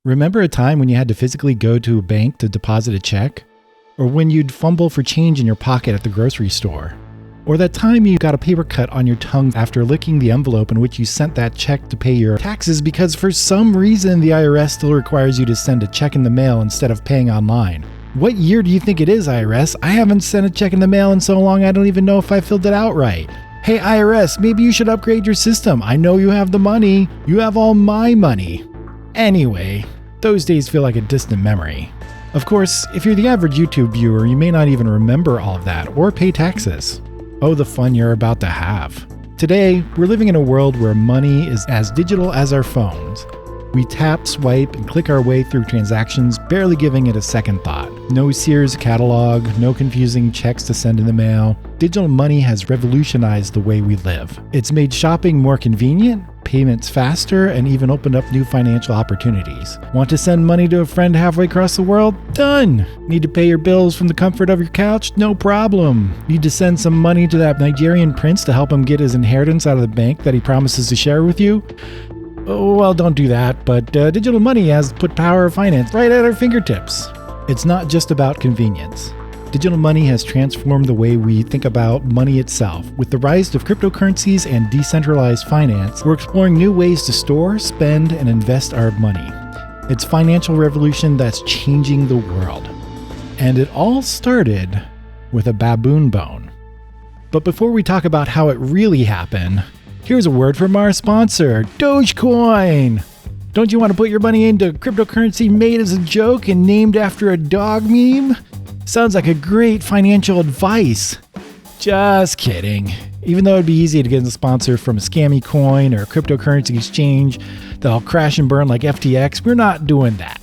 Remember a time when you had to physically go to a bank to deposit a check? Or when you'd fumble for change in your pocket at the grocery store? Or that time you got a paper cut on your tongue after licking the envelope in which you sent that check to pay your taxes because for some reason the IRS still requires you to send a check in the mail instead of paying online? What year do you think it is, IRS? I haven't sent a check in the mail in so long I don't even know if I filled it out right. Hey IRS, maybe you should upgrade your system. I know you have the money. You have all my money. Anyway, those days feel like a distant memory. Of course, if you're the average YouTube viewer, you may not even remember all of that or pay taxes. Oh, the fun you're about to have. Today, we're living in a world where money is as digital as our phones. We tap, swipe, and click our way through transactions, barely giving it a second thought. No Sears catalog, no confusing checks to send in the mail. Digital money has revolutionized the way we live. It's made shopping more convenient, payments faster, and even opened up new financial opportunities. Want to send money to a friend halfway across the world? Done! Need to pay your bills from the comfort of your couch? No problem. Need to send some money to that Nigerian prince to help him get his inheritance out of the bank that he promises to share with you? Oh, well, don't do that, but digital money has put power of finance right at our fingertips. It's not just about convenience. Digital money has transformed the way we think about money itself. With the rise of cryptocurrencies and decentralized finance, we're exploring new ways to store, spend, and invest our money. It's a financial revolution that's changing the world. And it all started with a baboon bone. But before we talk about how it really happened, here's a word from our sponsor, Dogecoin. Don't you want to put your money into cryptocurrency made as a joke and named after a dog meme? Sounds like a great financial advice. Just kidding. Even though it'd be easy to get a sponsor from a scammy coin or a cryptocurrency exchange that'll crash and burn like FTX, we're not doing that.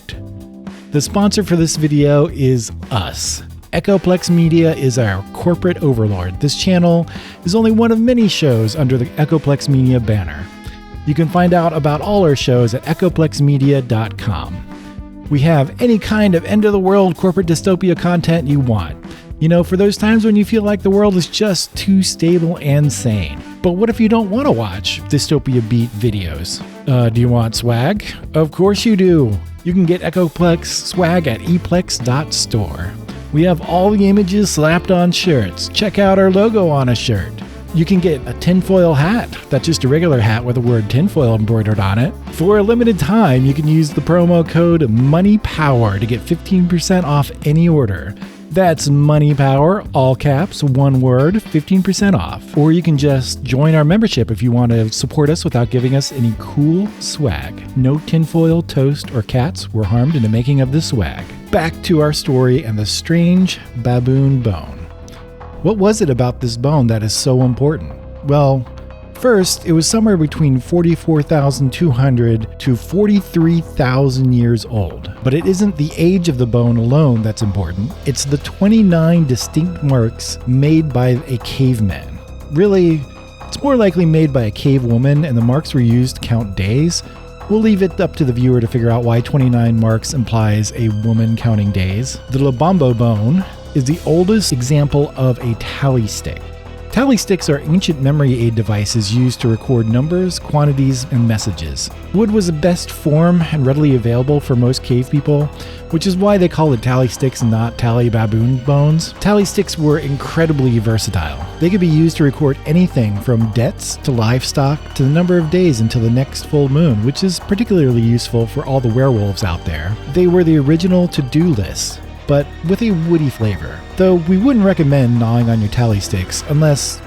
The sponsor for this video is us. Echoplex Media is our corporate overlord. This channel is only one of many shows under the Echoplex Media banner. You can find out about all our shows at echoplexmedia.com. We have any kind of end-of-the-world corporate dystopia content you want. You know, for those times when you feel like the world is just too stable and sane. But what if you don't want to watch dystopia beat videos? Do you want swag? Of course you do. You can get Echoplex swag at eplex.store. We have all the images slapped on shirts. Check out our logo on a shirt. You can get a tinfoil hat. That's just a regular hat with the word tinfoil embroidered on it. For a limited time, you can use the promo code MONEYPOWER to get 15% off any order. That's MONEYPOWER, all caps, one word, 15% off. Or you can just join our membership if you want to support us without giving us any cool swag. No tinfoil, toast, or cats were harmed in the making of this swag. Back to our story and the strange baboon bone. What was it about this bone that is so important? Well, first, it was somewhere between 44,200 to 43,000 years old. But it isn't the age of the bone alone that's important. It's the 29 distinct marks made by a caveman. Really, it's more likely made by a cave woman, and the marks were used to count days. We'll leave it up to the viewer to figure out why 29 marks implies a woman counting days. The Lobombo bone is the oldest example of a tally stick. Tally sticks are ancient memory aid devices used to record numbers, quantities, and messages. Wood was the best form and readily available for most cave people, which is why they call it tally sticks and not tally baboon bones. Tally sticks were incredibly versatile. They could be used to record anything from debts to livestock to the number of days until the next full moon, which is particularly useful for all the werewolves out there. They were the original to-do list, but with a woody flavor. Though we wouldn't recommend gnawing on your tally sticks unless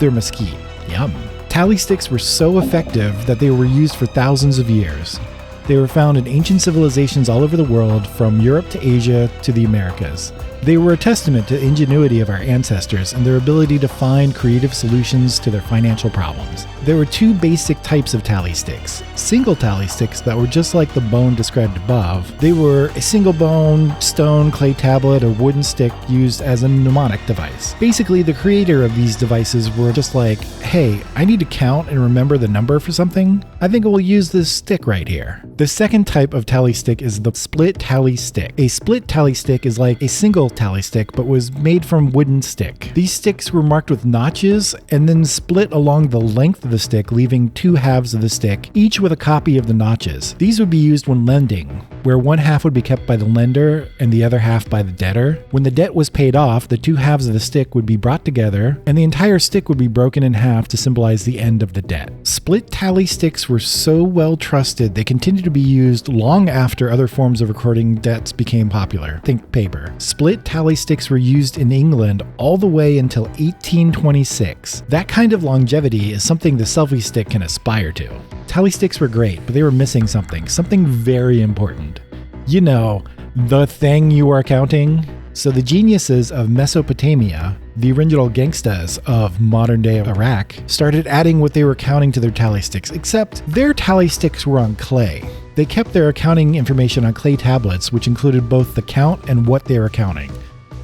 they're mesquite. Yum. Tally sticks were so effective that they were used for thousands of years. They were found in ancient civilizations all over the world, from Europe to Asia to the Americas. They were a testament to the ingenuity of our ancestors and their ability to find creative solutions to their financial problems. There were two basic types of tally sticks. Single tally sticks that were just like the bone described above. They were a single bone, stone, clay tablet, or wooden stick used as a mnemonic device. Basically, the creator of these devices were just like, hey, I need to count and remember the number for something. I think we'll use this stick right here. The second type of tally stick is the split tally stick. A split tally stick is like a single tally stick, but was made from wooden stick. These sticks were marked with notches and then split along the length of the stick, leaving two halves of the stick, each with a copy of the notches. These would be used when lending, where one half would be kept by the lender and the other half by the debtor. When the debt was paid off, the two halves of the stick would be brought together, and the entire stick would be broken in half to symbolize the end of the debt. Split tally sticks were so well trusted, they continued to be used long after other forms of recording debts became popular. Think paper. Split tally sticks were used in England all the way until 1826. That kind of longevity is something the selfie stick can aspire to. Tally sticks were great, but they were missing something very important. You know, the thing you are counting. So the geniuses of Mesopotamia, the original gangstas of modern-day Iraq, started adding what they were counting to their tally sticks, except their tally sticks were on clay. They kept their accounting information on clay tablets, which included both the count and what they were counting.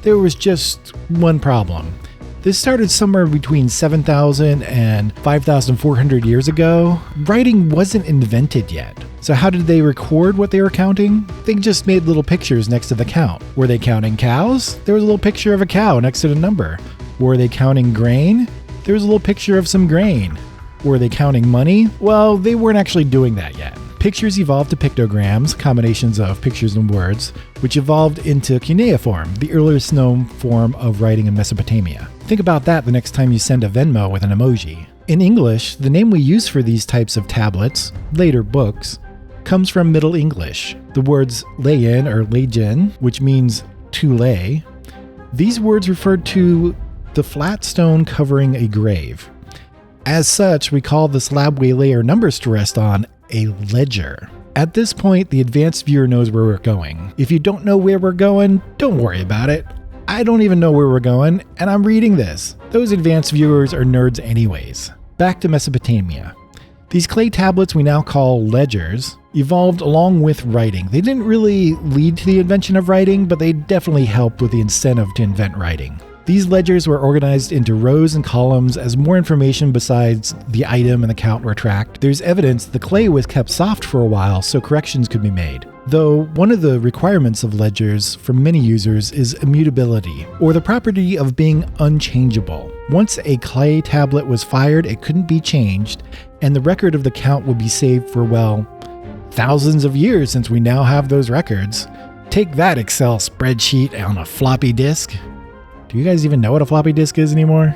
There was just one problem. This started somewhere between 7,000 and 5,400 years ago. Writing wasn't invented yet. So how did they record what they were counting? They just made little pictures next to the count. Were they counting cows? There was a little picture of a cow next to the number. Were they counting grain? There was a little picture of some grain. Were they counting money? Well, they weren't actually doing that yet. Pictures evolved to pictograms, combinations of pictures and words, which evolved into cuneiform, the earliest known form of writing in Mesopotamia. Think about that the next time you send a Venmo with an emoji. In English, the name we use for these types of tablets, later books, comes from Middle English. The words layin or lejin, which means to lay, these words referred to the flat stone covering a grave. As such, we call the slab we lay our numbers to rest on a ledger. At this point, the advanced viewer knows where we're going. If you don't know where we're going, don't worry about it. I don't even know where we're going, and I'm reading this. Those advanced viewers are nerds anyways. Back to Mesopotamia. These clay tablets we now call ledgers evolved along with writing. They didn't really lead to the invention of writing, but they definitely helped with the incentive to invent writing. These ledgers were organized into rows and columns as more information besides the item and the count were tracked. There's evidence the clay was kept soft for a while so corrections could be made. Though one of the requirements of ledgers for many users is immutability, or the property of being unchangeable. Once a clay tablet was fired, it couldn't be changed, and the record of the count would be saved for, well, thousands of years since we now have those records. Take that Excel spreadsheet on a floppy disk. Do you guys even know what a floppy disk is anymore?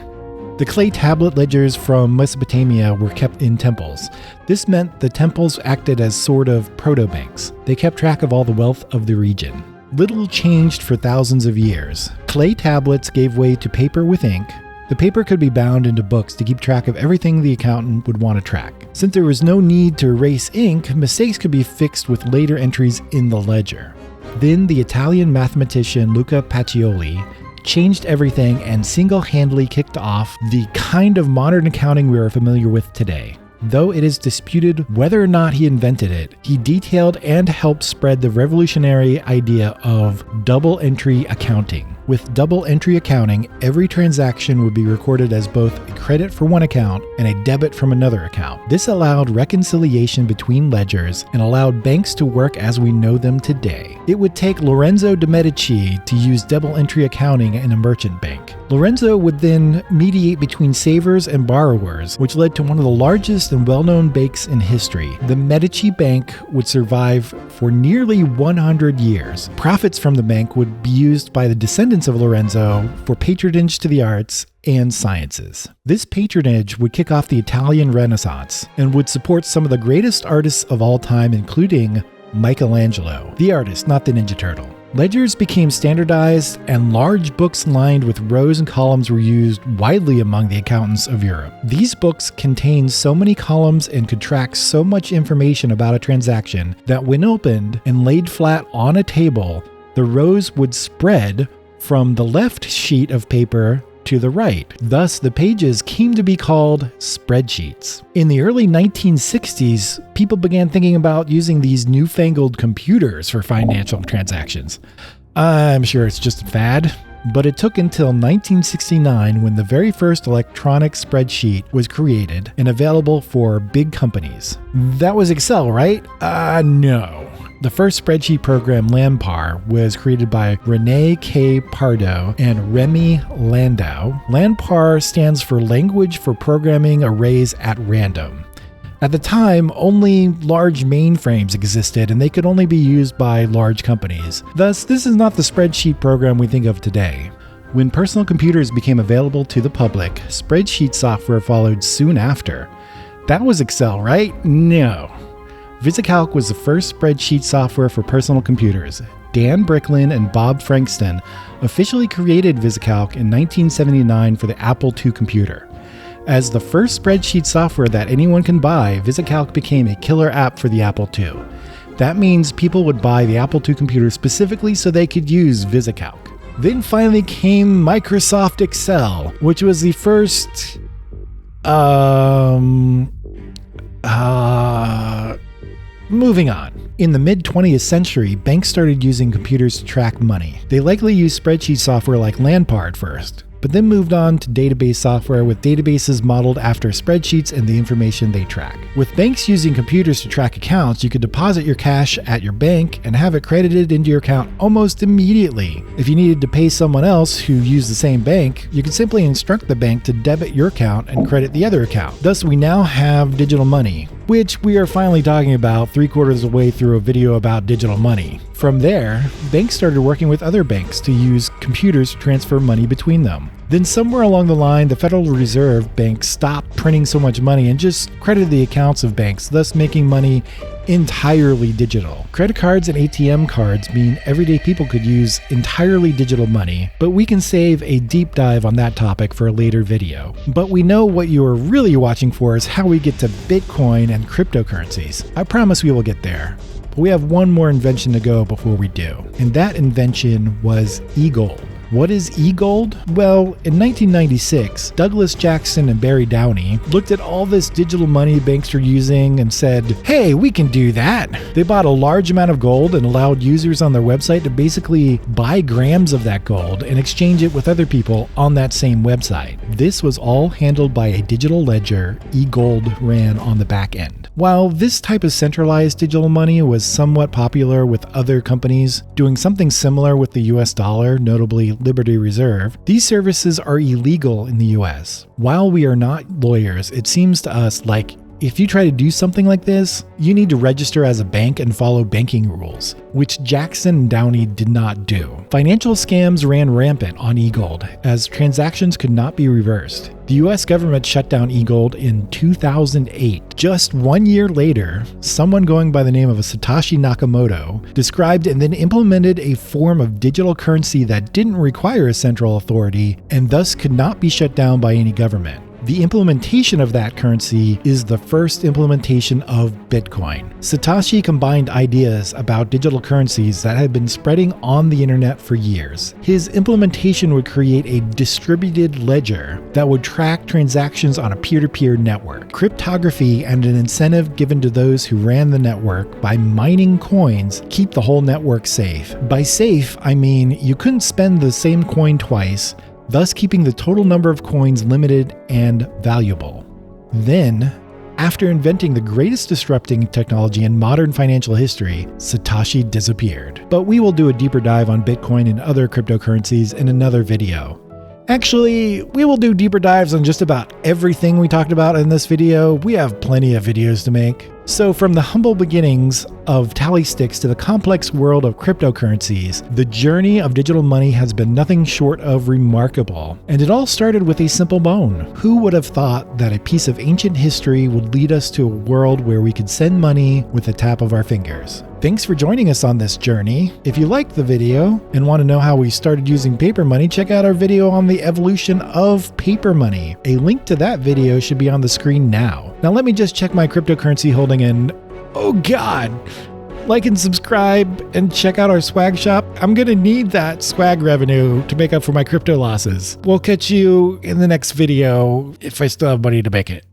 The clay tablet ledgers from Mesopotamia were kept in temples. This meant the temples acted as sort of proto-banks. They kept track of all the wealth of the region. Little changed for thousands of years. Clay tablets gave way to paper with ink. The paper could be bound into books to keep track of everything the accountant would want to track. Since there was no need to erase ink, mistakes could be fixed with later entries in the ledger. Then the Italian mathematician Luca Pacioli changed everything and single-handedly kicked off the kind of modern accounting we are familiar with today. Though it is disputed whether or not he invented it, he detailed and helped spread the revolutionary idea of double entry accounting. With double entry accounting, every transaction would be recorded as both a credit for one account and a debit from another account. This allowed reconciliation between ledgers and allowed banks to work as we know them today. It would take Lorenzo de' Medici to use double entry accounting in a merchant bank. Lorenzo would then mediate between savers and borrowers, which led to one of the largest and well-known banks in history. The Medici Bank would survive for nearly 100 years. Profits from the bank would be used by the descendants of Lorenzo for patronage to the arts and sciences. This patronage would kick off the Italian Renaissance and would support some of the greatest artists of all time, including Michelangelo, the artist, not the Ninja Turtle. Ledgers became standardized, and large books lined with rows and columns were used widely among the accountants of Europe. These books contained so many columns and could track so much information about a transaction that when opened and laid flat on a table, the rows would spread from the left sheet of paper to the right. Thus, the pages came to be called spreadsheets. In the early 1960s, people began thinking about using these newfangled computers for financial transactions. I'm sure it's just a fad, but it took until 1969 when the very first electronic spreadsheet was created and available for big companies. That was Excel, right? No. The first spreadsheet program, LandPar, was created by Rene K. Pardo and Remy Landau. LandPar stands for Language for Programming Arrays at Random. At the time, only large mainframes existed and they could only be used by large companies. Thus, this is not the spreadsheet program we think of today. When personal computers became available to the public, spreadsheet software followed soon after. That was Excel, right? No. VisiCalc was the first spreadsheet software for personal computers. Dan Bricklin and Bob Frankston officially created VisiCalc in 1979 for the Apple II computer. As the first spreadsheet software that anyone can buy, VisiCalc became a killer app for the Apple II. That means people would buy the Apple II computer specifically so they could use VisiCalc. Then finally came Microsoft Excel, which was the first moving on. In the mid-20th century, banks started using computers to track money. They likely used spreadsheet software like LandPar at first, but then moved on to database software with databases modeled after spreadsheets and the information they track. With banks using computers to track accounts, you could deposit your cash at your bank and have it credited into your account almost immediately. If you needed to pay someone else who used the same bank, you could simply instruct the bank to debit your account and credit the other account. Thus, we now have digital money, which we are finally talking about 3/4 of the way through a video about digital money. From there, banks started working with other banks to use computers to transfer money between them. Then somewhere along the line, the Federal Reserve Bank stopped printing so much money and just credited the accounts of banks, thus making money entirely digital. Credit cards and ATM cards mean everyday people could use entirely digital money, but we can save a deep dive on that topic for a later video. But we know what you are really watching for is how we get to Bitcoin and cryptocurrencies. I promise we will get there. But we have one more invention to go before we do, and that invention was e-gold. What is e-gold? Well, in 1996, Douglas Jackson and Barry Downey looked at all this digital money banks are using and said, hey, we can do that. They bought a large amount of gold and allowed users on their website to basically buy grams of that gold and exchange it with other people on that same website. This was all handled by a digital ledger. E-gold ran on the back end. While this type of centralized digital money was somewhat popular with other companies doing something similar with the US dollar, notably Liberty Reserve, these services are illegal in the US. While we are not lawyers, it seems to us like if you try to do something like this, you need to register as a bank and follow banking rules, which Jackson and Downey did not do. Financial scams ran rampant on e-gold as transactions could not be reversed. The US government shut down e-gold in 2008. Just 1 year later, someone going by the name of Satoshi Nakamoto described and then implemented a form of digital currency that didn't require a central authority and thus could not be shut down by any government. The implementation of that currency is the first implementation of Bitcoin. Satoshi combined ideas about digital currencies that had been spreading on the internet for years. His implementation would create a distributed ledger that would track transactions on a peer-to-peer network. Cryptography and an incentive given to those who ran the network by mining coins keep the whole network safe. By safe, I mean you couldn't spend the same coin twice, thus keeping the total number of coins limited and valuable. Then, after inventing the greatest disrupting technology in modern financial history, Satoshi disappeared. But we will do a deeper dive on Bitcoin and other cryptocurrencies in another video. Actually, we will do deeper dives on just about everything we talked about in this video. We have plenty of videos to make. So from the humble beginnings of tally sticks to the complex world of cryptocurrencies, the journey of digital money has been nothing short of remarkable. And it all started with a simple bone. Who would have thought that a piece of ancient history would lead us to a world where we could send money with a tap of our fingers? Thanks for joining us on this journey. If you liked the video and want to know how we started using paper money, check out our video on the evolution of paper money. A link to that video should be on the screen now. Now let me just check my cryptocurrency holding and oh God, like and subscribe and check out our swag shop. I'm gonna need that swag revenue to make up for my crypto losses. We'll catch you in the next video if I still have money to make it.